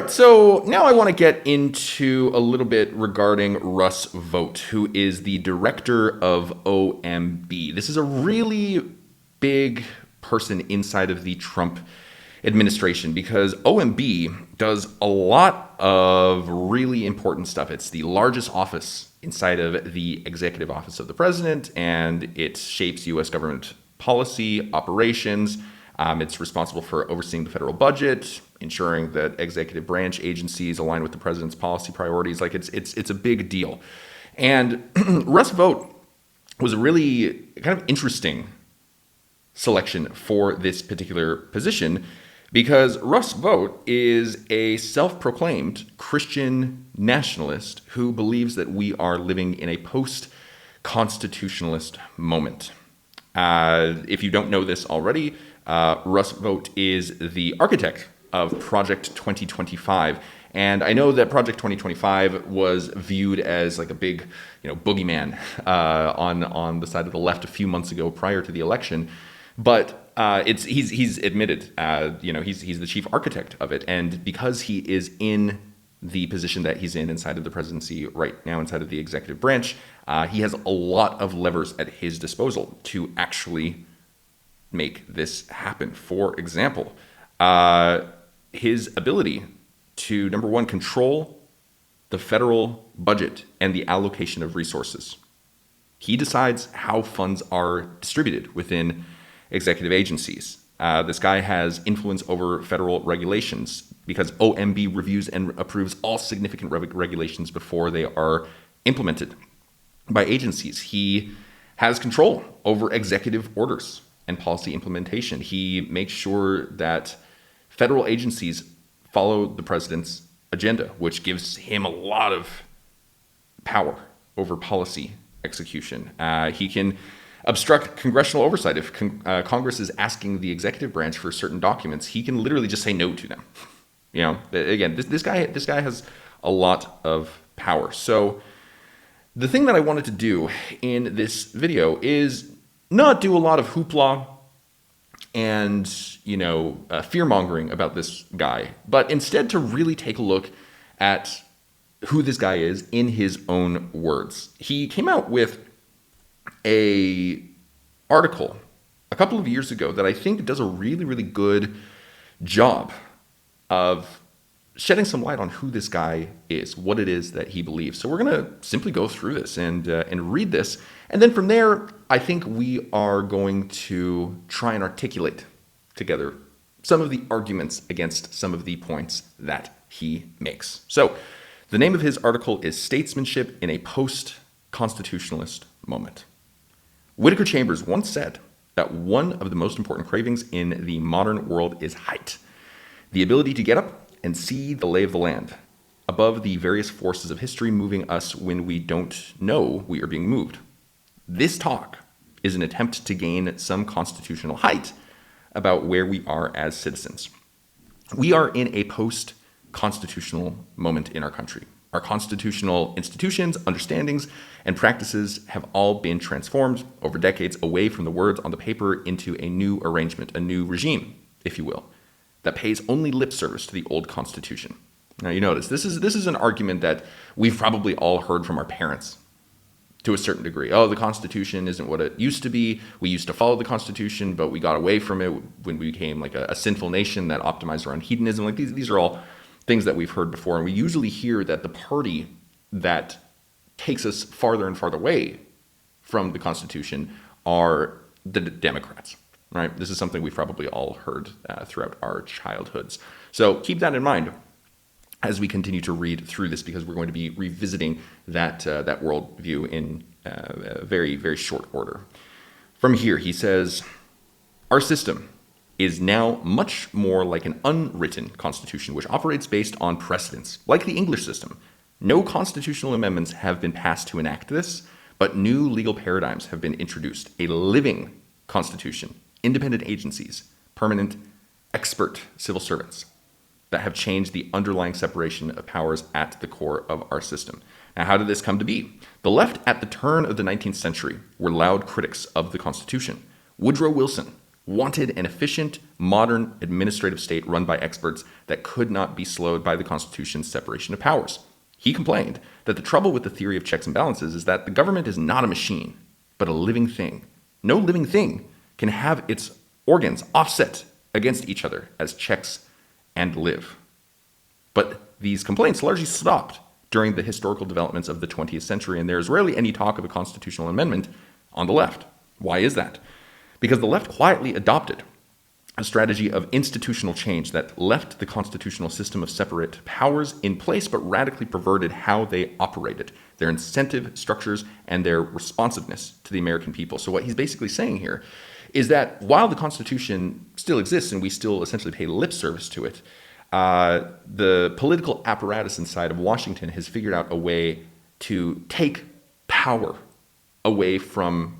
right, so now I want to get into a little bit regarding Russ Vought, who is the director of OMB. This is a really big person inside of the Trump administration because OMB does a lot of really important stuff. It's the largest office inside of the executive office of the president, and it shapes U.S. government policy, operations. It's responsible for overseeing the federal budget, ensuring that executive branch agencies align with the president's policy priorities. Like it's a big deal. And Russ Vought was a really kind of interesting selection for this particular position because Russ Vought is a self-proclaimed Christian nationalist who believes that we are living in a post-constitutionalist moment. If you don't know this already, Russ Vought is the architect of Project 2025. And I know that Project 2025 was viewed as like a big, boogeyman on the side of the left a few months ago prior to the election. But he's admitted, he's the chief architect of it. And because he is in the position that he's in inside of the presidency right now, inside of the executive branch, he has a lot of levers at his disposal to actually make this happen. For example, his ability to, number one, control the federal budget and the allocation of resources. He decides how funds are distributed within executive agencies. This guy has influence over federal regulations because OMB reviews and approves all significant regulations before they are implemented by agencies. He has control over executive orders and policy implementation. He makes sure that federal agencies follow the president's agenda, which gives him a lot of power over policy execution. He can obstruct congressional oversight. If Congress is asking the executive branch for certain documents, he can literally just say no to them. Again, this guy has a lot of power. So the thing that I wanted to do in this video is not do a lot of hoopla and, fear-mongering about this guy, but instead to really take a look at who this guy is in his own words. He came out with a article a couple of years ago that I think does a really, really good job of shedding some light on who this guy is, what it is that he believes. So we're going to simply go through this and read this. And then from there, I think we are going to try and articulate together some of the arguments against some of the points that he makes. So the name of his article is Statesmanship in a Post-Constitutionalist Moment. Whittaker Chambers once said that one of the most important cravings in the modern world is height, the ability to get up and see the lay of the land, above the various forces of history moving us when we don't know we are being moved. This talk is an attempt to gain some constitutional height about where we are as citizens. We are in a post-constitutional moment in our country. Our constitutional institutions, understandings, and practices have all been transformed over decades away from the words on the paper into a new arrangement, a new regime, if you will, that pays only lip service to the old Constitution. Now you notice, this is an argument that we've probably all heard from our parents to a certain degree. Oh, the Constitution isn't what it used to be. We used to follow the Constitution, but we got away from it when we became like a sinful nation that optimized around hedonism. Like these are all things that we've heard before. And we usually hear that the party that takes us farther and farther away from the Constitution are the Democrats. Right? This is something we've probably all heard throughout our childhoods. So keep that in mind as we continue to read through this, because we're going to be revisiting that worldview in very, very short order. From here, he says, our system is now much more like an unwritten constitution, which operates based on precedents, like the English system. No constitutional amendments have been passed to enact this, but new legal paradigms have been introduced. A living constitution, independent agencies, permanent expert civil servants that have changed the underlying separation of powers at the core of our system. Now, how did this come to be? The left at the turn of the 19th century were loud critics of the Constitution. Woodrow Wilson wanted an efficient, modern administrative state run by experts that could not be slowed by the Constitution's separation of powers. He complained that the trouble with the theory of checks and balances is that the government is not a machine, but a living thing. No living thing can have its organs offset against each other as checks and live. But these complaints largely stopped during the historical developments of the 20th century, and there is rarely any talk of a constitutional amendment on the left. Why is that? Because the left quietly adopted a strategy of institutional change that left the constitutional system of separate powers in place but radically perverted how they operated, their incentive structures, and their responsiveness to the American people. So what he's basically saying here is that while the Constitution still exists and we still essentially pay lip service to it, the political apparatus inside of Washington has figured out a way to take power away from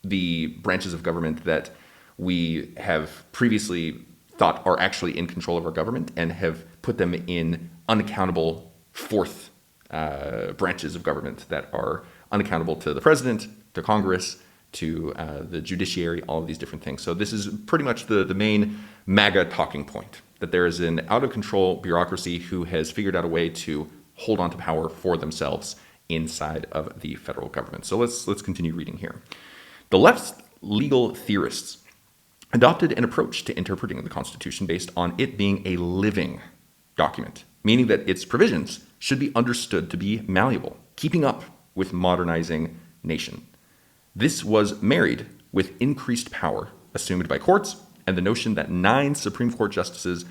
the branches of government that we have previously thought are actually in control of our government and have put them in unaccountable fourth branches of government that are unaccountable to the president, to Congress, to the judiciary, all of these different things. So this is pretty much the main MAGA talking point, that there is an out-of-control bureaucracy who has figured out a way to hold on to power for themselves inside of the federal government. So let's continue reading here. The left's legal theorists adopted an approach to interpreting the Constitution based on it being a living document, meaning that its provisions should be understood to be malleable, keeping up with modernizing nation. This was married with increased power assumed by courts and the notion that 9 Supreme Court justices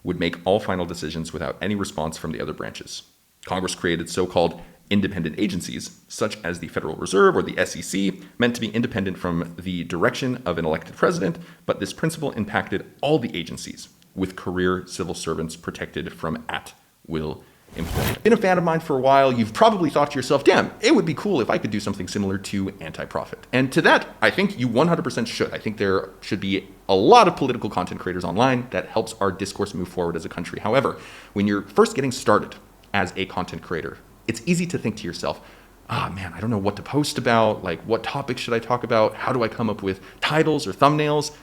would make all final decisions without any response from the other branches. Congress created so-called independent agencies, such as the Federal Reserve or the SEC, meant to be independent from the direction of an elected president, but this principle impacted all the agencies, with career civil servants protected from at-will employment. Been a fan of mine for a while. You've probably thought to yourself, damn, it would be cool if I could do something similar to Anti.Prophet. And to that, I think you 100% should. I think there should be a lot of political content creators online that helps our discourse move forward as a country. However, when you're first getting started as a content creator, it's easy to think to yourself, man, I don't know what to post about. Like, what topics should I talk about? How do I come up with titles or thumbnails?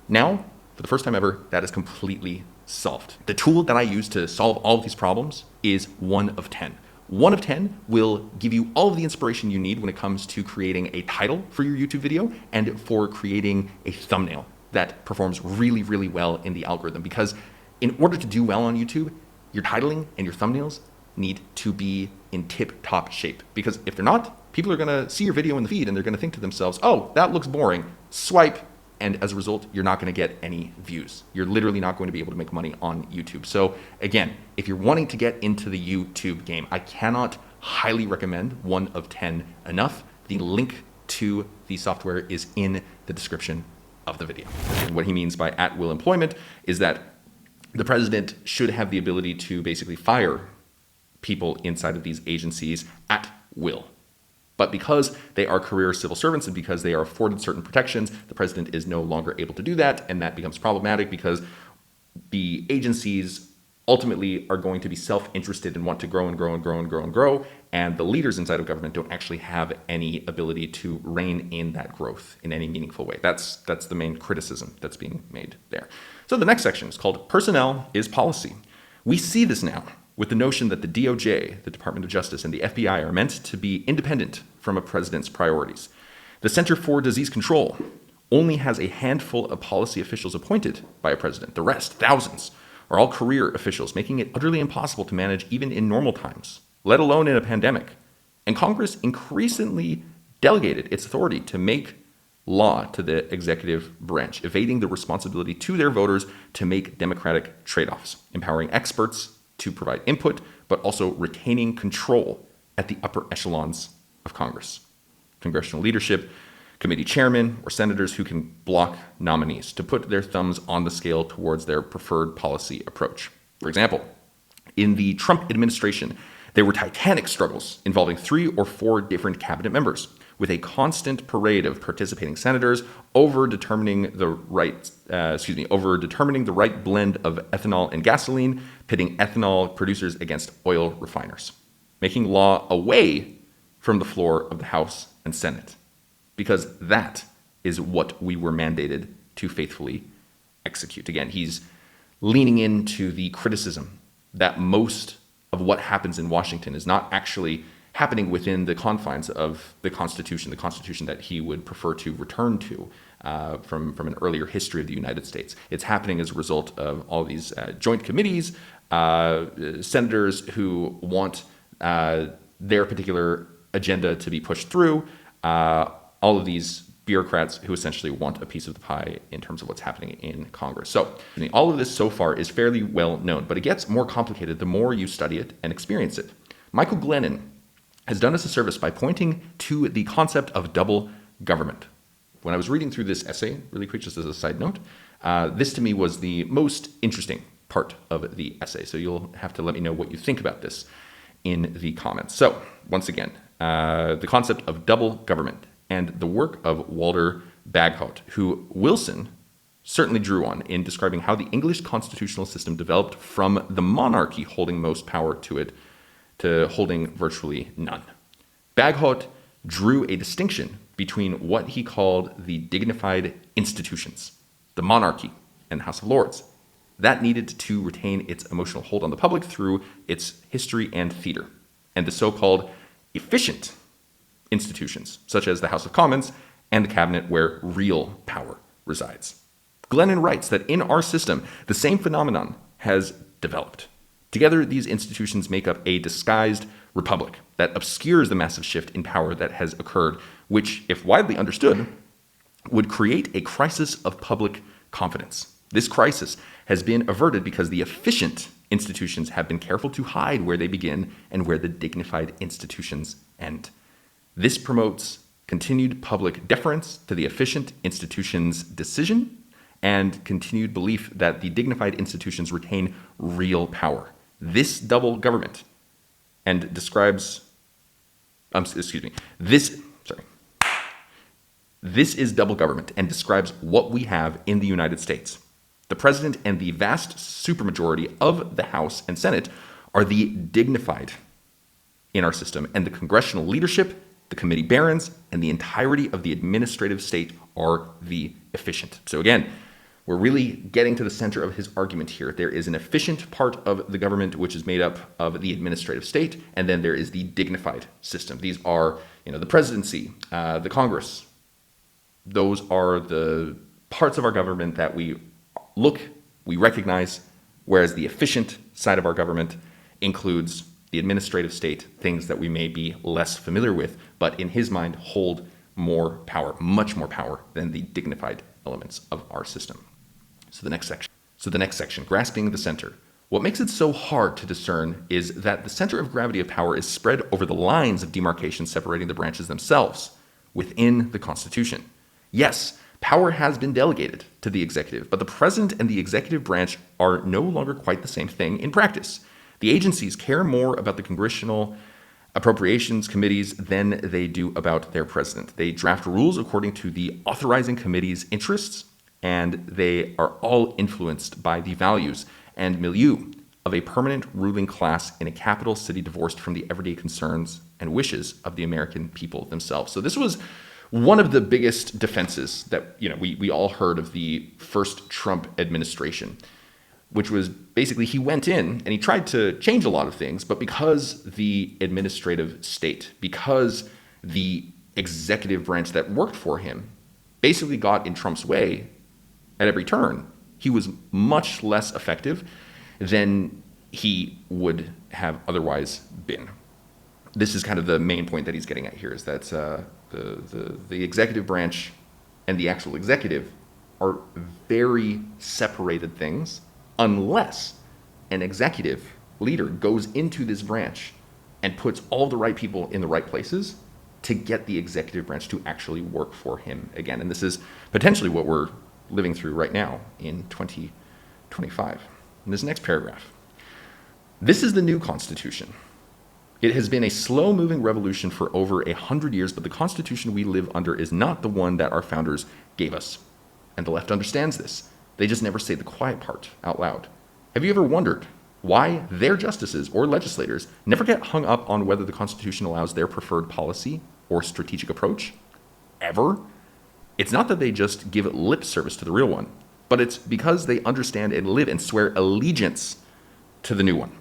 Now, for the first time ever, that is completely solved. The tool that I use to solve all of these problems is 1 of 10. 1 of 10 will give you all of the inspiration you need when it comes to creating a title for your YouTube video and for creating a thumbnail that performs really, really well in the algorithm. Because in order to do well on YouTube, your titling and your thumbnails need to be in tip-top shape. Because if they're not, people are gonna see your video in the feed and they're gonna think to themselves, oh, that looks boring, swipe, and as a result, you're not gonna get any views. You're literally not going to be able to make money on YouTube. So again, if you're wanting to get into the YouTube game, I cannot highly recommend 1 of 10 enough. The link to the software is in the description of the video. And what he means by at-will employment is that the president should have the ability to basically fire people inside of these agencies at will. But because they are career civil servants and because they are afforded certain protections, the president is no longer able to do that, and that becomes problematic because the agencies ultimately are going to be self-interested and want to grow and grow and grow and grow and grow, and the leaders inside of government don't actually have any ability to rein in that growth in any meaningful way. That's the main criticism that's being made there. So the next section is called Personnel is Policy. We see this now with the notion that the DOJ, the Department of Justice, and the FBI are meant to be independent from a president's priorities. The Center for Disease Control only has a handful of policy officials appointed by a president. The rest, thousands, are all career officials, making it utterly impossible to manage even in normal times, let alone in a pandemic. And Congress increasingly delegated its authority to make law to the executive branch, evading the responsibility to their voters to make democratic trade-offs, empowering experts to provide input, but also retaining control at the upper echelons of Congress. Congressional leadership, committee chairmen, or senators who can block nominees to put their thumbs on the scale towards their preferred policy approach. For example, in the Trump administration, there were titanic struggles involving 3 or 4 different cabinet members, with a constant parade of participating senators over determining the right blend of ethanol and gasoline, pitting ethanol producers against oil refiners, making law away from the floor of the House and Senate, because that is what we were mandated to faithfully execute. Again, he's leaning into the criticism that most of what happens in Washington is not actually happening within the confines of the Constitution that he would prefer to return to from an earlier history of the United States. It's happening as a result of all these joint committees, senators who want their particular agenda to be pushed through, all of these bureaucrats who essentially want a piece of the pie in terms of what's happening in Congress. So all of this so far is fairly well known, but it gets more complicated the more you study it and experience it. Michael Glennon has done us a service by pointing to the concept of double government. When I was reading through this essay, really quick, just as a side note, this to me was the most interesting part of the essay. So you'll have to let me know what you think about this in the comments. So once again, the concept of double government and the work of Walter Bagehot, who Wilson certainly drew on in describing how the English constitutional system developed from the monarchy holding most power to it to holding virtually none. Bagehot drew a distinction between what he called the dignified institutions, the monarchy and the House of Lords. That needed to retain its emotional hold on the public through its history and theater, and the so-called efficient institutions, such as the House of Commons and the Cabinet, where real power resides. Glennon writes that in our system, the same phenomenon has developed. Together, these institutions make up a disguised republic that obscures the massive shift in power that has occurred, which, if widely understood, would create a crisis of public confidence. This crisis has been averted because the efficient institutions have been careful to hide where they begin and where the dignified institutions end. This promotes continued public deference to the efficient institutions' decision and continued belief that the dignified institutions retain real power. This double government and describes, this is double government and describes what we have in the United States. The president and the vast supermajority of the House and Senate are the dignified in our system, and the congressional leadership, the committee barons, and the entirety of the administrative state are the efficient. So again, we're really getting to the center of his argument here. There is an efficient part of the government, which is made up of the administrative state, and then there is the dignified system. These are, the presidency, the Congress. Those are the parts of our government that we recognize, whereas the efficient side of our government includes the administrative state, things that we may be less familiar with, but in his mind hold more power, much more power than the dignified elements of our system. So the next section, grasping the center. What makes it so hard to discern is that the center of gravity of power is spread over the lines of demarcation separating the branches themselves within the Constitution. Yes, power has been delegated to the executive, but the president and the executive branch are no longer quite the same thing in practice. The agencies care more about the congressional appropriations committees than they do about their president. They draft rules according to the authorizing committee's interests, and they are all influenced by the values and milieu of a permanent ruling class in a capital city divorced from the everyday concerns and wishes of the American people themselves. So this was one of the biggest defenses that we all heard of the first Trump administration, which was basically he went in and he tried to change a lot of things, but because the administrative state, because the executive branch that worked for him basically got in Trump's way at every turn, he was much less effective than he would have otherwise been. This is kind of the main point that he's getting at here, is that the executive branch and the actual executive are very separated things, unless an executive leader goes into this branch and puts all the right people in the right places to get the executive branch to actually work for him again. And this is potentially what we're living through right now in 2025. In this next paragraph, this is the new Constitution. It has been a slow-moving revolution for over 100 years, but the Constitution we live under is not the one that our founders gave us. And the left understands this. They just never say the quiet part out loud. Have you ever wondered why their justices or legislators never get hung up on whether the Constitution allows their preferred policy or strategic approach? Ever? It's not that they just give lip service to the real one, but it's because they understand and live and swear allegiance to the new one.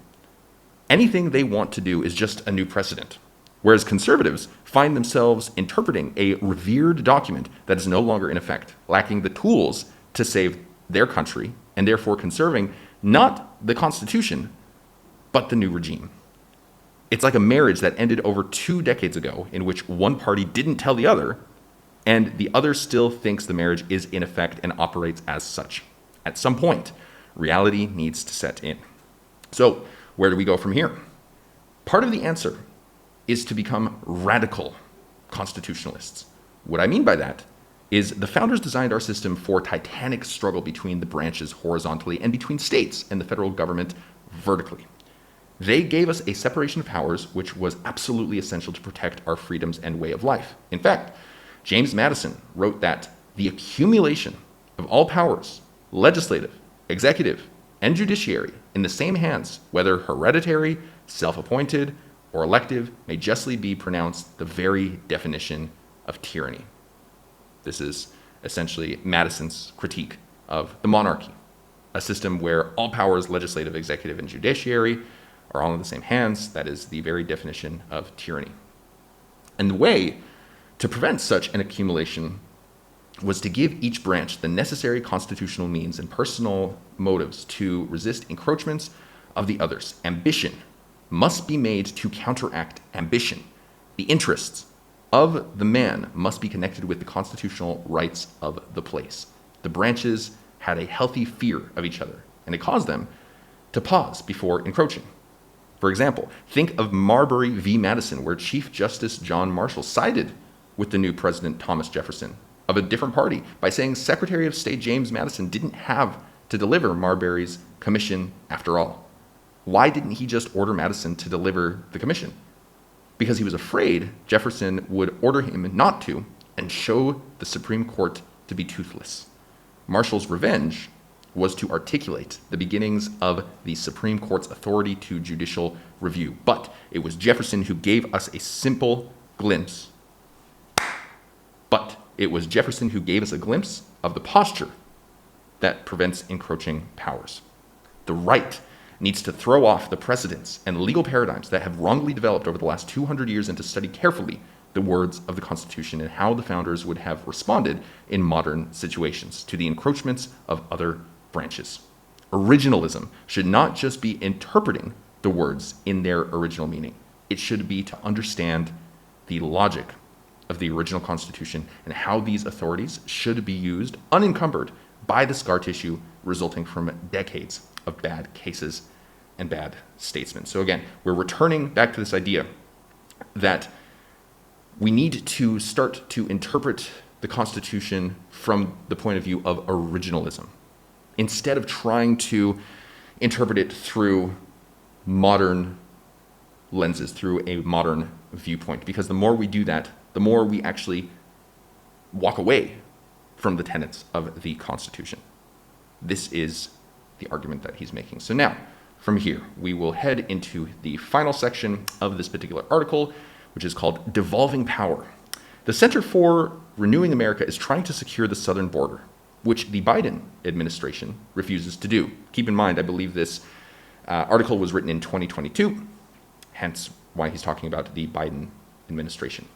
Anything they want to do is just a new precedent, whereas conservatives find themselves interpreting a revered document that is no longer in effect, lacking the tools to save their country, and therefore conserving not the Constitution, but the new regime. It's like a marriage that ended over 2 decades ago, in which one party didn't tell the other, and the other still thinks the marriage is in effect and operates as such. At some point, reality needs to set in. So, where do we go from here? Part of the answer is to become radical constitutionalists. What I mean by that is the founders designed our system for titanic struggle between the branches horizontally and between states and the federal government vertically. They gave us a separation of powers which was absolutely essential to protect our freedoms and way of life. In fact, James Madison wrote that the accumulation of all powers, legislative, executive, and judiciary, in the same hands, whether hereditary, self-appointed, or elective, may justly be pronounced the very definition of tyranny. This is essentially Madison's critique of the monarchy, a system where all powers, legislative, executive, and judiciary, are all in the same hands. That is the very definition of tyranny. And the way to prevent such an accumulation was to give each branch the necessary constitutional means and personal motives to resist encroachments of the others. Ambition must be made to counteract ambition. The interests of the man must be connected with the constitutional rights of the place. The branches had a healthy fear of each other, and it caused them to pause before encroaching. For example, think of Marbury v. Madison, where Chief Justice John Marshall sided with the new President Thomas Jefferson of a different party by saying Secretary of State James Madison didn't have to deliver Marbury's commission after all. Why didn't he just order Madison to deliver the commission? Because he was afraid Jefferson would order him not to and show the Supreme Court to be toothless. Marshall's revenge was to articulate the beginnings of the Supreme Court's authority to judicial review. But it was Jefferson who gave us a simple glimpse. But it was Jefferson who gave us a glimpse of the posture that prevents encroaching powers. The right needs to throw off the precedents and legal paradigms that have wrongly developed over the last 200 years and to study carefully the words of the Constitution and how the founders would have responded in modern situations to the encroachments of other branches. Originalism should not just be interpreting the words in their original meaning. It should be to understand the logic of the original Constitution and how these authorities should be used unencumbered by the scar tissue resulting from decades of bad cases and bad statesmen. So again, we're returning back to this idea that we need to start to interpret the Constitution from the point of view of originalism, instead of trying to interpret it through modern lenses, through a modern viewpoint. Because the more we do that, the more we actually walk away from the tenets of the Constitution. This is the argument that he's making. So now, from here, we will head into the final section of this particular article, which is called Devolving Power. The Center for Renewing America is trying to secure the southern border, which the Biden administration refuses to do. Keep in mind, I believe this article was written in 2022, hence why he's talking about the Biden administration.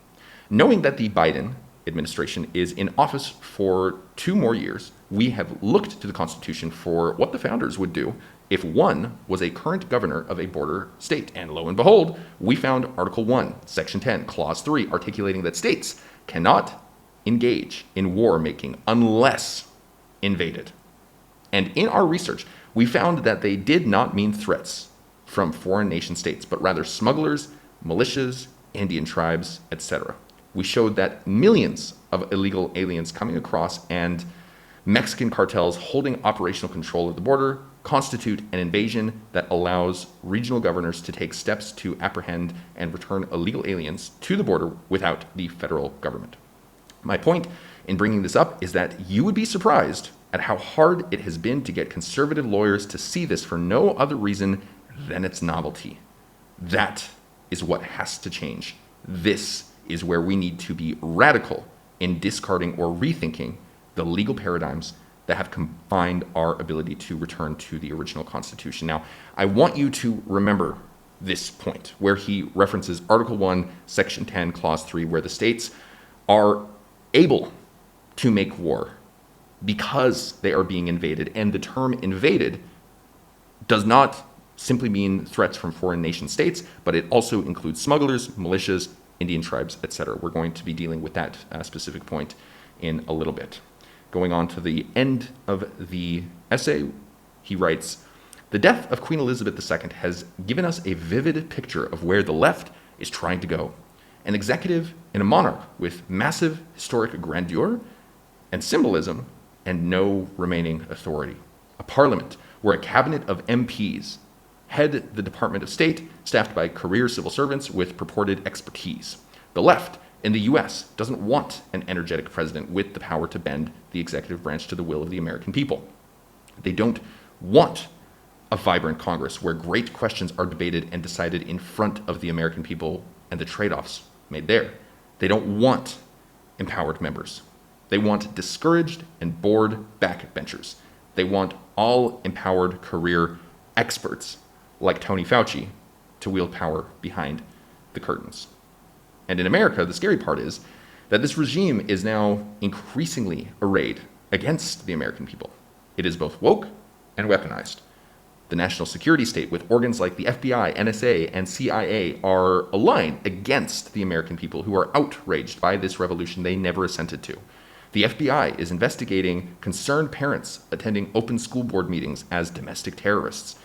Knowing that the Biden administration is in office for 2 more years, we have looked to the Constitution for what the founders would do if one was a current governor of a border state. And lo and behold, we found Article 1, Section 10, Clause 3, articulating that states cannot engage in war making unless invaded. And in our research, we found that they did not mean threats from foreign nation states, but rather smugglers, militias, Indian tribes, etc. We showed that millions of illegal aliens coming across and Mexican cartels holding operational control of the border constitute an invasion that allows regional governors to take steps to apprehend and return illegal aliens to the border without the federal government. My point in bringing this up is that you would be surprised at how hard it has been to get conservative lawyers to see this for no other reason than its novelty. That is what has to change. This is where we need to be radical in discarding or rethinking the legal paradigms that have confined our ability to return to the original Constitution. Now, I want you to remember this point where he references Article 1, Section 10, Clause 3, where the states are able to make war because they are being invaded. And the term invaded does not simply mean threats from foreign nation states, but it also includes smugglers, militias, Indian tribes, etc. We're going to be dealing with that specific point in a little bit. Going on to the end of the essay, he writes, "The death of Queen Elizabeth II has given us a vivid picture of where the left is trying to go. An executive and a monarch with massive historic grandeur and symbolism and no remaining authority. A parliament where a cabinet of MPs head the Department of State, staffed by career civil servants with purported expertise. The left in the US doesn't want an energetic president with the power to bend the executive branch to the will of the American people. They don't want a vibrant Congress where great questions are debated and decided in front of the American people and the trade-offs made there. They don't want empowered members. They want discouraged and bored backbenchers. They want all empowered career experts like Tony Fauci to wield power behind the curtains." And in America, the scary part is that this regime is now increasingly arrayed against the American people. It is both woke and weaponized. The national security state, with organs like the FBI, NSA, and CIA, are aligned against the American people who are outraged by this revolution they never assented to. The FBI is investigating concerned parents attending open school board meetings as domestic terrorists.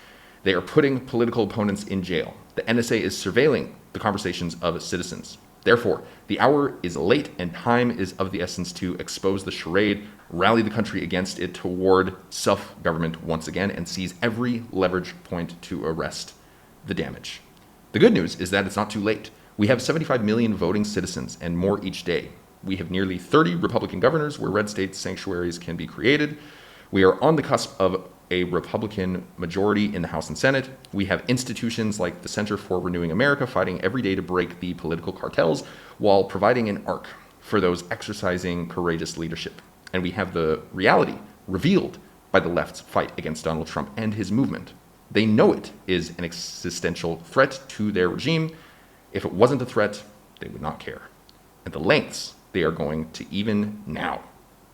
They are putting political opponents in jail. The NSA is surveilling the conversations of citizens. Therefore, the hour is late and time is of the essence to expose the charade, rally the country against it toward self-government once again, and seize every leverage point to arrest the damage. The good news is that it's not too late. We have 75 million voting citizens and more each day. We have nearly 30 Republican governors where red state sanctuaries can be created. We are on the cusp of a Republican majority in the House and Senate. We have institutions like the Center for Renewing America fighting every day to break the political cartels while providing an arc for those exercising courageous leadership. And we have the reality revealed by the left's fight against Donald Trump and his movement. They know it is an existential threat to their regime. If it wasn't a threat, they would not care. And the lengths they are going to even now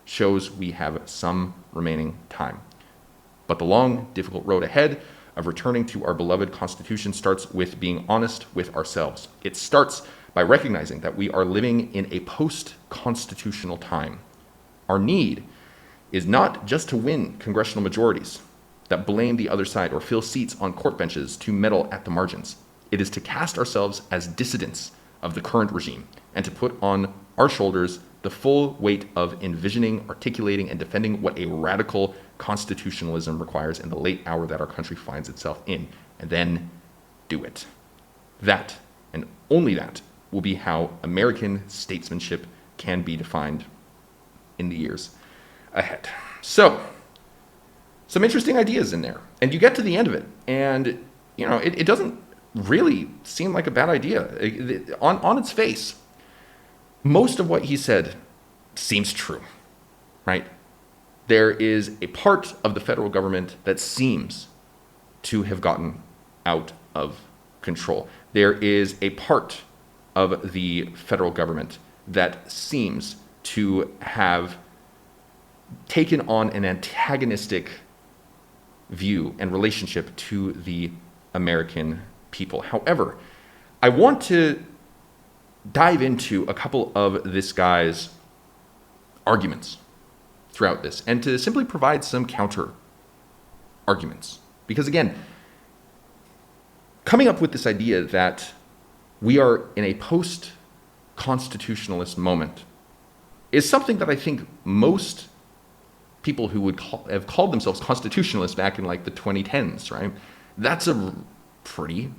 shows we have some remaining time. But the long, difficult road ahead of returning to our beloved Constitution starts with being honest with ourselves. It starts by recognizing that we are living in a post-constitutional time. Our need is not just to win congressional majorities that blame the other side or fill seats on court benches to meddle at the margins. It is to cast ourselves as dissidents of the current regime and to put on our shoulders the full weight of envisioning, articulating, and defending what a radical constitutionalism requires in the late hour that our country finds itself in, and then do it. That, and only that, will be how American statesmanship can be defined in the years ahead. So, some interesting ideas in there. And you get to the end of it, and it doesn't really seem like a bad idea. On its face, most of what he said seems true, right? There is a part of the federal government that seems to have gotten out of control. There is a part of the federal government that seems to have taken on an antagonistic view and relationship to the American people. However, I want to dive into a couple of this guy's arguments throughout this and to simply provide some counter arguments. Because again, coming up with this idea that we are in a post-constitutionalist moment is something that I think most people who would have called themselves constitutionalists back in like the 2010s, right? That's a pretty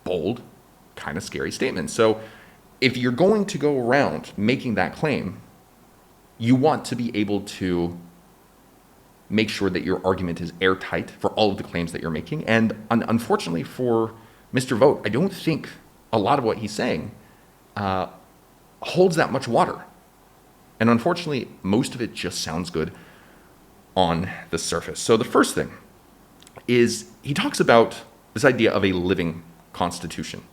bold, kind of scary statement. So if you're going to go around making that claim, you want to be able to make sure that your argument is airtight for all of the claims that you're making. And unfortunately for Mr. Vought, I don't think a lot of what he's saying holds that much water. And unfortunately, most of it just sounds good on the surface. So the first thing is he talks about this idea of a living constitution.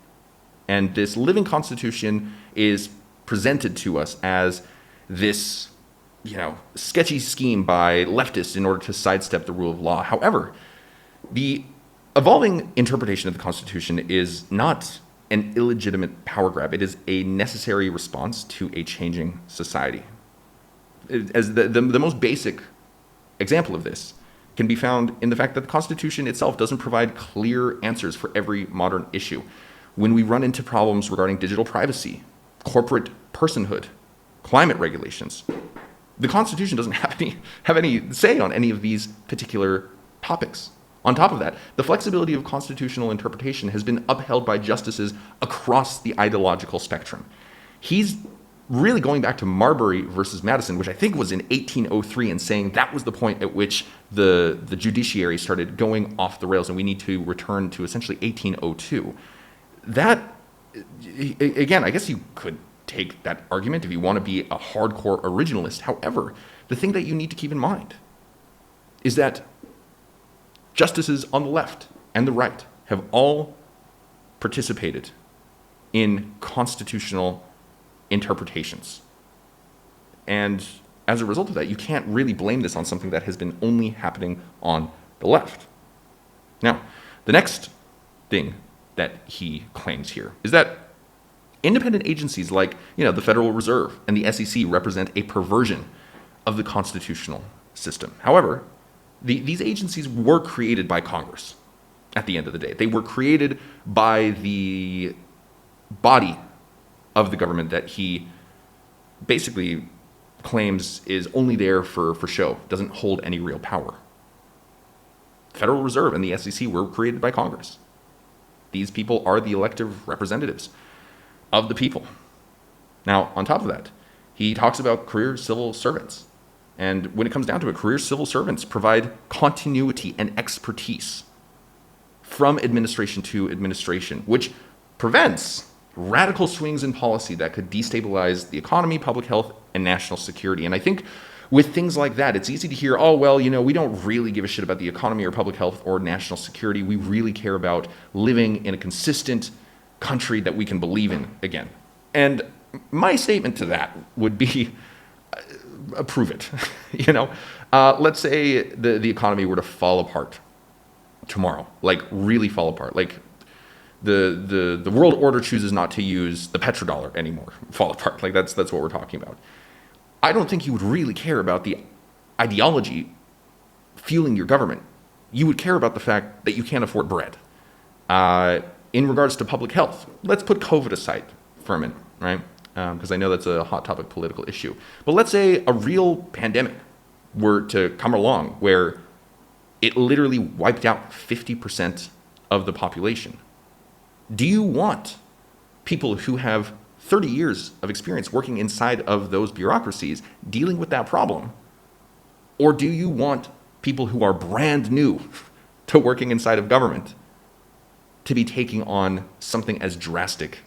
And this living constitution is presented to us as this, sketchy scheme by leftists in order to sidestep the rule of law. However, the evolving interpretation of the Constitution is not an illegitimate power grab. It is a necessary response to a changing society. As the most basic example of this can be found in the fact that the Constitution itself doesn't provide clear answers for every modern issue. When we run into problems regarding digital privacy, corporate personhood, climate regulations, the Constitution doesn't have any say on any of these particular topics. On top of that, the flexibility of constitutional interpretation has been upheld by justices across the ideological spectrum. He's really going back to Marbury versus Madison, which I think was in 1803, and saying that was the point at which the judiciary started going off the rails and we need to return to essentially 1802. That, again, I guess you could take that argument if you want to be a hardcore originalist. However, the thing that you need to keep in mind is that justices on the left and the right have all participated in constitutional interpretations. And as a result of that, you can't really blame this on something that has been only happening on the left. Now, the next thing that he claims here is that independent agencies like, the Federal Reserve and the SEC represent a perversion of the constitutional system. However, these agencies were created by Congress at the end of the day. They were created by the body of the government that he basically claims is only there for show, doesn't hold any real power. The Federal Reserve and the SEC were created by Congress. These people are the elective representatives of the people. Now, on top of that, he talks about career civil servants. And when it comes down to it, career civil servants provide continuity and expertise from administration to administration, which prevents radical swings in policy that could destabilize the economy, public health, and national security. And I think with things like that, it's easy to hear, we don't really give a shit about the economy or public health or national security. We really care about living in a consistent country that we can believe in again. And my statement to that would be, prove it. Let's say the economy were to fall apart tomorrow, like really fall apart, like the world order chooses not to use the petrodollar anymore, fall apart. Like that's what we're talking about. I don't think you would really care about the ideology fueling your government. You would care about the fact that you can't afford bread. In regards to public health, let's put COVID aside for a minute, right? Because I know that's a hot topic political issue. But let's say a real pandemic were to come along where it literally wiped out 50% of the population. Do you want people who have 30 years of experience working inside of those bureaucracies dealing with that problem? Or do you want people who are brand new to working inside of government to be taking on something as drastic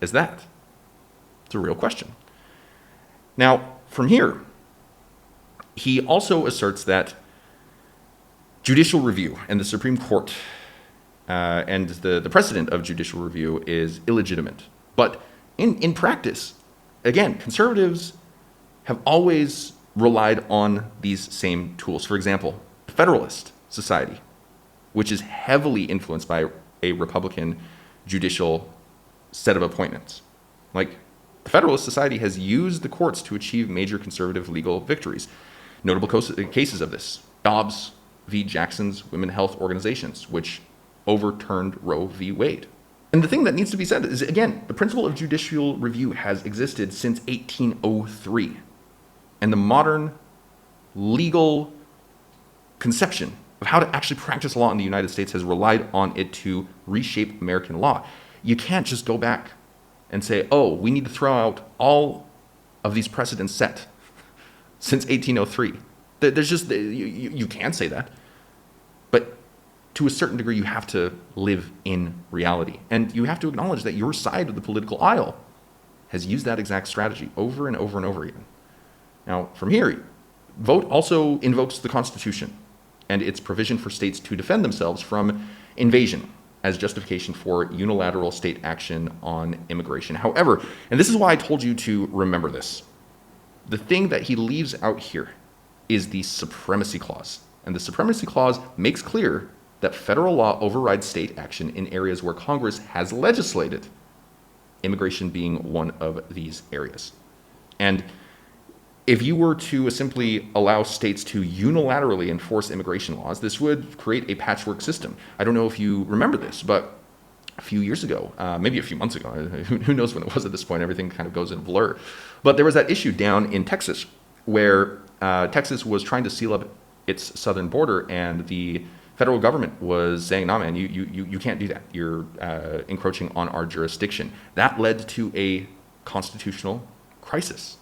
as that? It's a real question. Now, from here, he also asserts that judicial review and the Supreme Court and the precedent of judicial review is illegitimate. But in practice, again, conservatives have always relied on these same tools. For example, the Federalist Society, which is heavily influenced by a Republican judicial set of appointments. Like, the Federalist Society has used the courts to achieve major conservative legal victories. Notable cases of this: Dobbs v. Jackson's Women Health Organizations, which overturned Roe v. Wade. And the thing that needs to be said is, again, the principle of judicial review has existed since 1803. And the modern legal conception of how to actually practice law in the United States has relied on it to reshape American law. You can't just go back and say, we need to throw out all of these precedents set since 1803. There's just, you can say that. But to a certain degree, you have to live in reality. And you have to acknowledge that your side of the political aisle has used that exact strategy over and over and over again. Now, from here, Vought also invokes the Constitution and its provision for states to defend themselves from invasion as justification for unilateral state action on immigration. However, and this is why I told you to remember this, the thing that he leaves out here is the Supremacy Clause. And the Supremacy Clause makes clear that federal law overrides state action in areas where Congress has legislated, immigration being one of these areas. And if you were to simply allow states to unilaterally enforce immigration laws, this would create a patchwork system. I don't know if you remember this, but a few years ago, maybe a few months ago, who knows when it was at this point, everything kind of goes in a blur. But there was that issue down in Texas where Texas was trying to seal up its southern border, and the federal government was saying, "No, man, you can't do that. You're encroaching on our jurisdiction." That led to a constitutional crisis.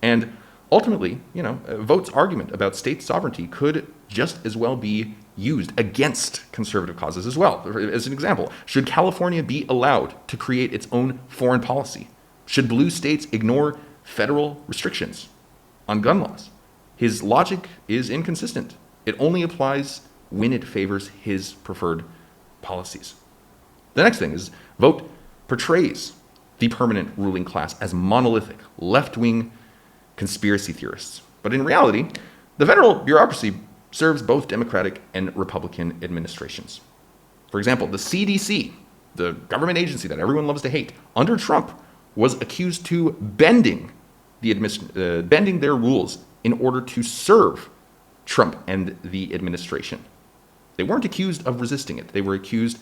And ultimately, Vought's argument about state sovereignty could just as well be used against conservative causes as well. As an example, should California be allowed to create its own foreign policy? Should blue states ignore federal restrictions on gun laws? His logic is inconsistent. It only applies when it favors his preferred policies. The next thing is Vought portrays the permanent ruling class as monolithic, left-wing conspiracy theorists. But in reality, the federal bureaucracy serves both Democratic and Republican administrations. For example, the CDC, the government agency that everyone loves to hate, under Trump was accused to bending their rules in order to serve Trump and the administration. They weren't accused of resisting it. They were accused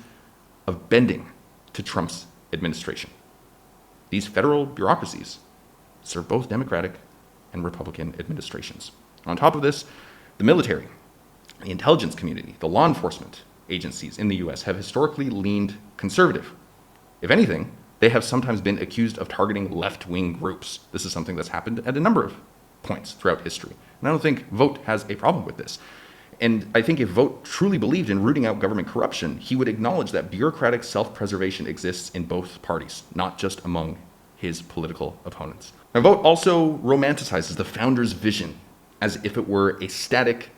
of bending to Trump's administration. These federal bureaucracies serve both Democratic and Republican administrations. On top of this, the military, the intelligence community, the law enforcement agencies in the US have historically leaned conservative. If anything, they have sometimes been accused of targeting left-wing groups. This is something that's happened at a number of points throughout history. And I don't think Vought has a problem with this. And I think if Vought truly believed in rooting out government corruption, he would acknowledge that bureaucratic self-preservation exists in both parties, not just among his political opponents. Now, Vought also romanticizes the founders' vision as if it were a static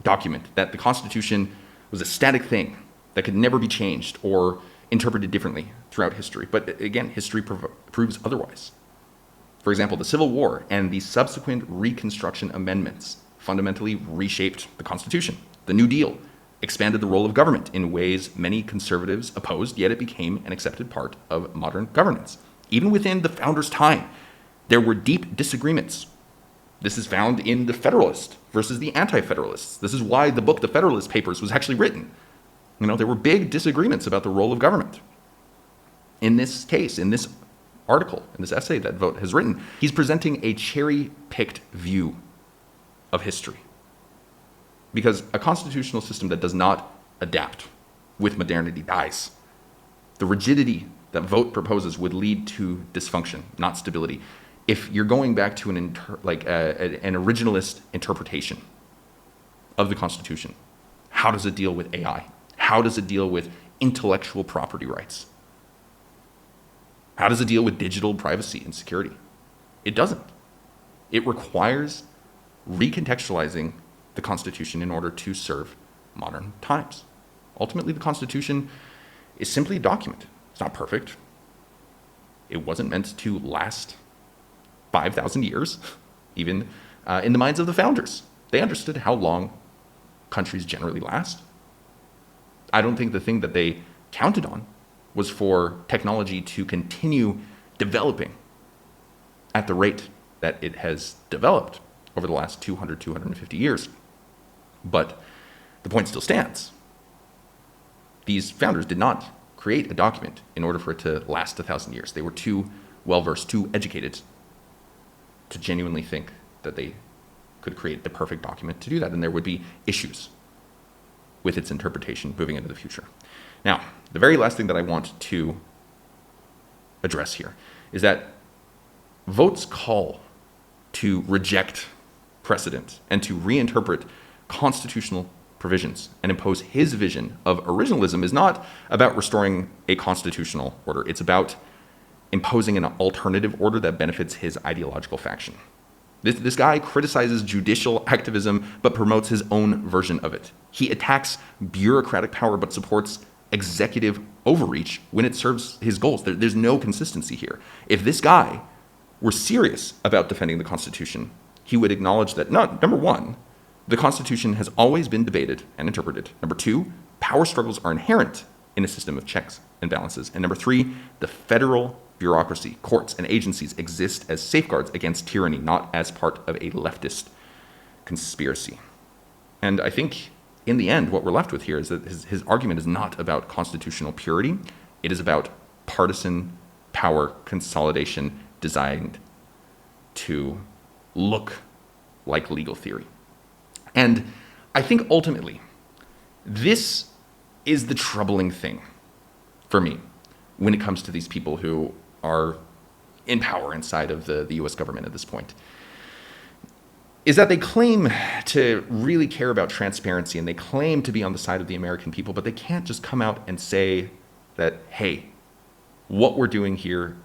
document, that the Constitution was a static thing that could never be changed or interpreted differently throughout history. But again, history proves otherwise. For example, the Civil War and the subsequent Reconstruction amendments fundamentally reshaped the Constitution. The New Deal expanded the role of government in ways many conservatives opposed, yet it became an accepted part of modern governance. Even within the founders' time, there were deep disagreements. This is found in the Federalist versus the Anti-Federalists. This is why the book, The Federalist Papers, was actually written. There were big disagreements about the role of government. In this case, in this article, in this essay that Vought has written, he's presenting a cherry-picked view of history. Because a constitutional system that does not adapt with modernity dies. The rigidity that Vought proposes would lead to dysfunction, not stability. If you're going back to an originalist interpretation of the Constitution, how does it deal with AI? How does it deal with intellectual property rights? How does it deal with digital privacy and security? It doesn't. It requires recontextualizing the Constitution in order to serve modern times. Ultimately, the Constitution is simply a document. It's not perfect. It wasn't meant to last 5,000 years, even in the minds of the founders. They understood how long countries generally last. I don't think the thing that they counted on was for technology to continue developing at the rate that it has developed over the last 200, 250 years. But the point still stands. These founders did not create a document in order for it to last 1,000 years. They were too well-versed, too educated to genuinely think that they could create the perfect document to do that, and there would be issues with its interpretation moving into the future. Now, the very last thing that I want to address here is that Vought's call to reject precedent and to reinterpret constitutional provisions and impose his vision of originalism is not about restoring a constitutional order. It's about imposing an alternative order that benefits his ideological faction. This guy criticizes judicial activism but promotes his own version of it. He attacks bureaucratic power but supports executive overreach when it serves his goals. There's no consistency here. If this guy were serious about defending the Constitution, he would acknowledge that, number one, the Constitution has always been debated and interpreted. Number two, power struggles are inherent in a system of checks and balances. And number three, the federal bureaucracy, courts, and agencies exist as safeguards against tyranny, not as part of a leftist conspiracy. And I think in the end, what we're left with here is that his argument is not about constitutional purity. It is about partisan power consolidation designed to look like legal theory. And I think ultimately, this is the troubling thing for me when it comes to these people who are in power inside of the US government at this point, is that they claim to really care about transparency and they claim to be on the side of the American people, but they can't just come out and say that, hey, what we're doing here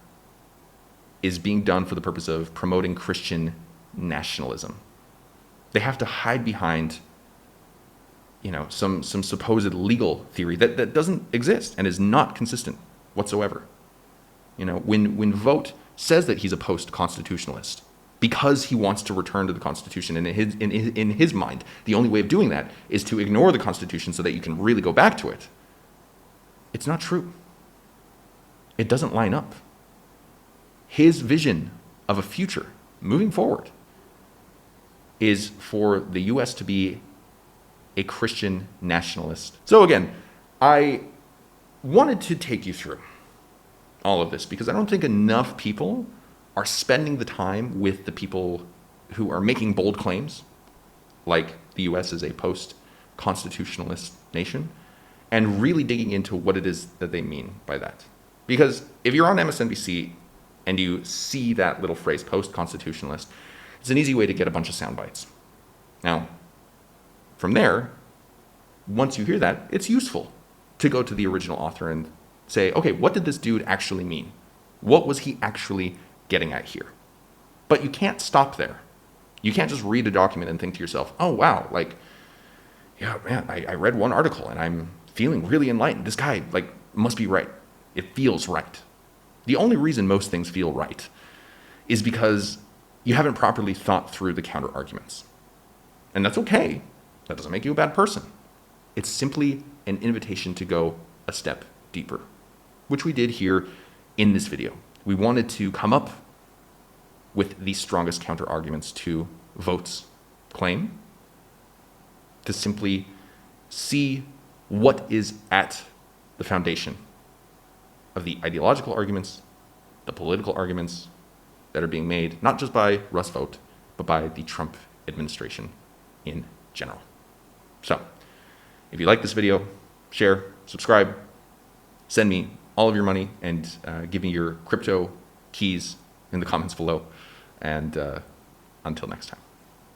is being done for the purpose of promoting Christian nationalism. They have to hide behind, some supposed legal theory that doesn't exist and is not consistent whatsoever. When Vought says that he's a post-constitutionalist because he wants to return to the Constitution, and in his mind, the only way of doing that is to ignore the Constitution so that you can really go back to it, it's not true. It doesn't line up. His vision of a future moving forward is for the US to be a Christian nationalist. So again, I wanted to take you through all of this because I don't think enough people are spending the time with the people who are making bold claims, like the US is a post-constitutionalist nation, and really digging into what it is that they mean by that. Because if you're on MSNBC and you see that little phrase, post-constitutionalist, it's an easy way to get a bunch of sound bites. Now, from there, once you hear that, it's useful to go to the original author and say, okay, what did this dude actually mean? What was he actually getting at here? But you can't stop there. You can't just read a document and think to yourself, oh, wow, yeah, man, I read one article and I'm feeling really enlightened. This guy, must be right. It feels right. The only reason most things feel right is because you haven't properly thought through the counter arguments. And that's okay. That doesn't make you a bad person. It's simply an invitation to go a step deeper, which we did here in this video. We wanted to come up with the strongest counter arguments to Vaught's claim, to simply see what is at the foundation of the ideological arguments, the political arguments that are being made, not just by Russ Vought, but by the Trump administration in general. So, if you like this video, share, subscribe, send me all of your money, and give me your crypto keys in the comments below. And until next time.